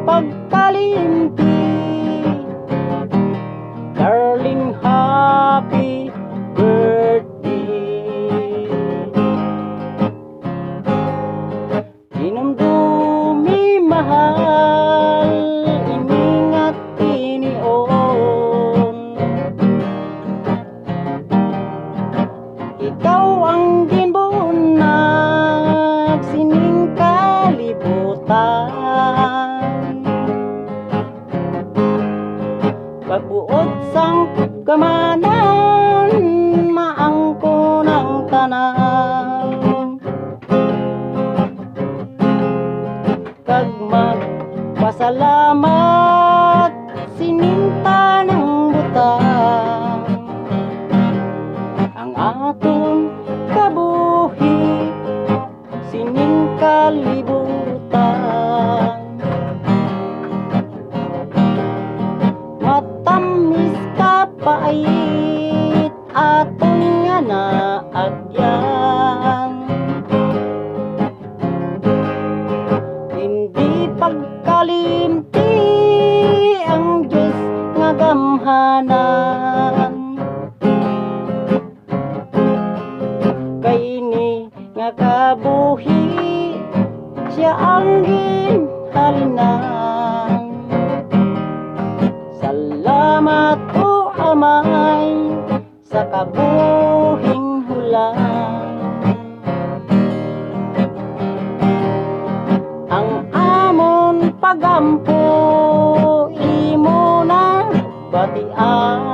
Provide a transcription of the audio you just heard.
pagkalimpi. Darling, happy birthday. Dinumdumi mahal, iningat tinion. Ikaw ang ginbunag sining kalibutan. Pagbuot sang kamanan, maangko ng tanan. Kag magpasalamat sininta ng butang. Ang atong kabuhi sining kalibutan. Matamis ka pait aton nga naagyan. Hindi pagkalimti ang Diyos nga gamhanan. Kay ni nga kabuhi siya ang ginhalinan. Salamat o Amay sa kabuhing hulang. Ang amon pagampo imo na batian.